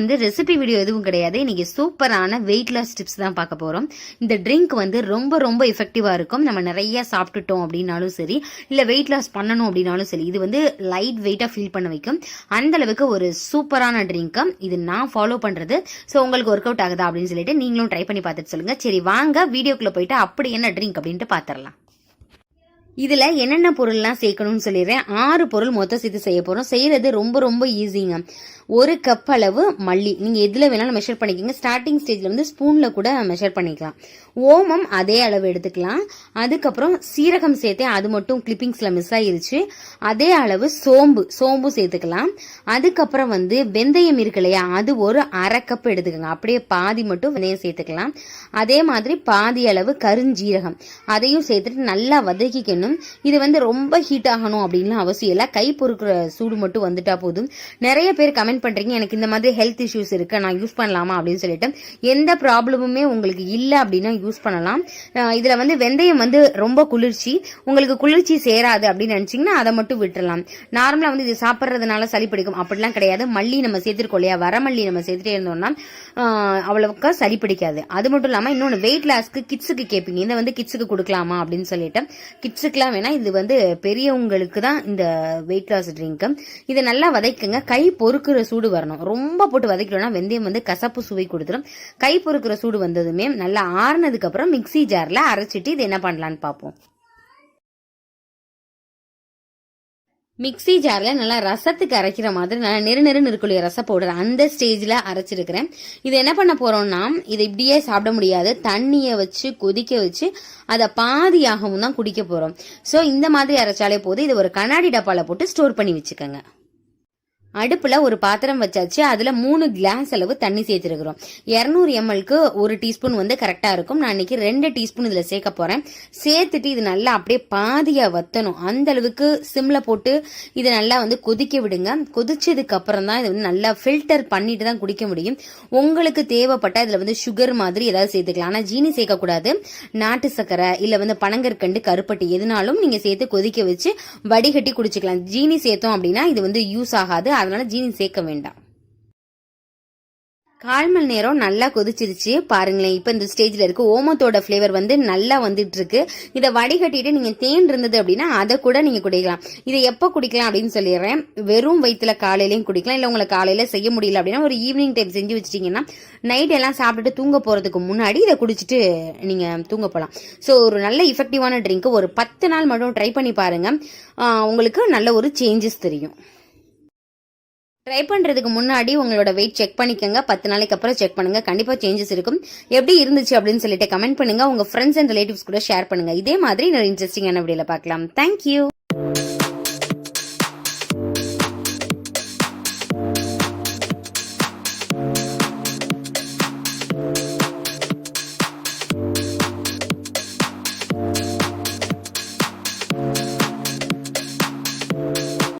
வந்து recipe video எதுவும் கிடையாது. இன்னைக்கு சூப்பரான வெயிட் லாஸ் டிப்ஸ் தான் பார்க்க போறோம். இந்த ட்ரிங்க் வந்து ரொம்ப ரொம்ப எஃபெக்டிவா இருக்கும். நம்ம நிறைய சாப்பிட்டுட்டோம் அப்படின்னாலும் சரி, இல்ல வெயிட் லாஸ் பண்ணணும் அப்படின்னாலும் சரி, இது வந்து லைட் வெயிட்டா ஃபீல் பண்ண வைக்கும். அந்த அளவுக்கு ஒரு சூப்பரான ட்ரிங்க். இது நான் ஃபாலோ பண்றது. ஸோ உங்களுக்கு ஒர்க் அவுட் ஆகுதா அப்படின்னு சொல்லிட்டு நீங்களும் ட்ரை பண்ணி பார்த்துட்டு சொல்லுங்க. சரி வாங்க வீடியோக்குள்ள போயிட்டு அப்படி என்ன ட்ரிங்க் அப்படின்ட்டு பாத்திரலாம். இதுல என்னென்ன பொருள்லாம் சேர்க்கணும்னு சொல்லிடுறேன். 6 பொருள் மொத்தம் சேர்த்து செய்ய போறோம். செய்யறது ரொம்ப ரொம்ப ஈஸிங்க. 1 கப் அளவு மல்லி, நீங்க எதுல வேணாலும் மெஷர் பண்ணிக்கோங்க. ஸ்டார்டிங் ஸ்டேஜ்ல வந்து ஸ்பூன்ல கூட மெஷர் பண்ணிக்கலாம். ஓமம் அதே அளவு எடுத்துக்கலாம். அதுக்கப்புறம் சீரகம் சேர்த்தேன், அது மட்டும் கிளிப்பிங்ஸ்ல மிஸ் ஆயிருச்சு. அதே அளவு சோம்பு சேர்த்துக்கலாம். அதுக்கப்புறம் வந்து வெந்தயம் இருக்கு இல்லையா, அது ஒரு 1/2 கப் எடுத்துக்கோங்க. அப்படியே பாதி மட்டும் வெந்தயம் சேர்த்துக்கலாம். அதே மாதிரி பாதி அளவு கருஞ்சீரகம் அதையும் சேர்த்துட்டு நல்லா வதக்கிக்கணும். இது வந்து ரொம்ப ஹீட் ஆகணும் அப்படின்னு அவசியம் இல்லை. கை பொறுக்கிற சூடு மட்டும் வந்துட்டா போதும். நிறைய பேர் கமெண்ட் பண்றீங்க, எனக்கு இந்த மாதிரி ஹெல்த் இஷ்யூஸ் இருக்கு, நான் யூஸ் பண்ணலாமா அப்படின்னு சொல்லிட்டு. எந்த ப்ராப்ளமுமே உங்களுக்கு இல்லை அப்படின்னா யூஸ் பண்ணலாம். இதுல வந்து வெந்தயம் வந்து ரொம்ப குளிர்ச்சி, உங்களுக்கு குளிர்ச்சி சேராது அப்படின்னு நினைச்சீங்கன்னா அதை மட்டும் விட்டுறலாம். நார்மலா வந்து இது சாப்பிட்றதுனால சளி பிடிக்கும் அப்படிலாம் கிடையாது. மல்லி நம்ம சேர்த்துருக்கோம் இல்லையா, வரமல்லி நம்ம சேர்த்துட்டே இருந்தோம்னா அவ்வளவுக்கு சளி பிடிக்காது. அது மட்டும் இல்லாம இன்னொன்று வெயிட் லாஸ்க்கு கிட்ஸுக்கு கேட்பீங்க, இந்த வந்து கிட்ஸுக்கு கொடுக்கலாமா அப்படின்னு சொல்லிட்டு. கிட்ஸுக்குலாம் வேணா, இது வந்து பெரியவங்களுக்கு தான் இந்த வெயிட் லாஸ் ட்ரிங்க். இதை நல்லா வதக்குங்க. கை பொறுக்கிற சூடு வரணும். ரொம்ப போட்டு வதக்கிட்டோம்னா வெந்தயம் வந்து கசப்பு சுவை கொடுத்துரும். கை பொறுக்கிற சூடு வந்ததுமே நல்லா ஆறுனதுக்கு அப்புறம் மிக்ஸி ஜார்ல அரைச்சிட்டு இது என்ன பண்ணலான்னு பார்ப்போம். மிக்ஸி ஜார்ல நல்லா ரசத்துக்கு அரைக்கிற மாதிரி நல்லா நெருநெருன்னு இருக்கக்கூடிய ரச பவுடர் அந்த ஸ்டேஜ்ல அரைச்சிருக்கிறேன். இது என்ன பண்ண போறோம்னா, இதை இப்படியே சாப்பிட முடியாது, தண்ணியை வச்சு கொதிக்க வச்சு அதை பாதியாகவும் தான் குடிக்க போறோம். ஸோ இந்த மாதிரி அரைச்சாலே போதும். இது ஒரு கண்ணாடி டப்பால போட்டு ஸ்டோர் பண்ணி வச்சுக்கோங்க. அடுப்புல ஒரு பாத்திரம் வச்சாச்சு. அதுல 3 கிளாஸ் அளவு தண்ணி சேர்த்திருக்கிறோம். 200 mlக்கு 1 டீஸ்பூன் வந்து கரெக்டா இருக்கும். நான் இன்னைக்கு 2 டீஸ்பூன் இதுல சேர்க்க போறேன். சேர்த்துட்டு இது நல்லா அப்படியே பாதியா வத்தணும். அந்த அளவுக்கு சிம்ல போட்டு இதை நல்லா வந்து கொதிக்க விடுங்க. கொதிச்சதுக்கு அப்புறம் தான் இது வந்து நல்லா ஃபில்டர் பண்ணிட்டு தான் குடிக்க முடியும். உங்களுக்கு தேவைப்பட்டா இதுல வந்து சுகர் மாதிரி ஏதாவது சேர்த்துக்கலாம். ஆனா ஜீனி சேர்க்க கூடாது. நாட்டு சக்கரை இல்ல வந்து பனங்கற்கண்டு, கருப்பட்டி எதுனாலும் நீங்க சேர்த்து கொதிக்க வச்சு வடிகட்டி குடிச்சுக்கலாம். ஜீனி சேர்த்தோம் அப்படின்னா இது வந்து யூஸ் ஆகாது. அதனால ஜீனி சேர்க்க வேண்டாம். 1/4 மணி நேரம் நல்லா கொதிச்சிருச்சு பாருங்களேன். இப்ப இந்த ஸ்டேஜ்ல இருக்கு. ஓமத்தோட பிளேவர் வந்து நல்லா வந்துட்டு இருக்கு. இதை வடிகட்டிட்டு நீங்க தேன் இருந்தது அப்படின்னா அதை கூட நீங்க குடிக்கலாம். இதை எப்ப குடிக்கலாம் அப்படின்னு சொல்லிடுறேன். வெறும் வயிற்றுல காலையிலயும் குடிக்கலாம். இல்ல உங்களுக்கு காலையில செய்ய முடியல அப்படின்னா ஒரு ஈவினிங் டைம் செஞ்சு வச்சிட்டீங்கன்னா நைட் எல்லாம் சாப்பிட்டுட்டு தூங்க போறதுக்கு முன்னாடி இதை குடிச்சிட்டு நீங்க தூங்க போலாம். ஸோ ஒரு நல்ல இஃபெக்டிவான ட்ரிங்க். ஒரு 10 நாள் மட்டும் ட்ரை பண்ணி பாருங்க. உங்களுக்கு நல்ல ஒரு சேஞ்சஸ் தெரியும். ட்ரை பண்றதுக்கு முன்னாடி உங்களோட வெயிட் செக் பண்ணிக்கோங்க. 10 நாளைக்கு அப்புறம் செக் பண்ணுங்க. கண்டிப்பா சேஞ்சஸ் இருக்கும். எப்படி இருந்துச்சு அப்படின்னு சொல்லிட்டு கமெண்ட் பண்ணுங்க. உங்க ஃப்ரெண்ட்ஸ் அண்ட் ரிலேட்டிவ்ஸ் கூட ஷேர் பண்ணுங்க. இதே மாதிரி இன்னொரு இன்ட்ரெஸ்டிங்கான வீடியோல பார்க்கலாம். தேங்க்யூ.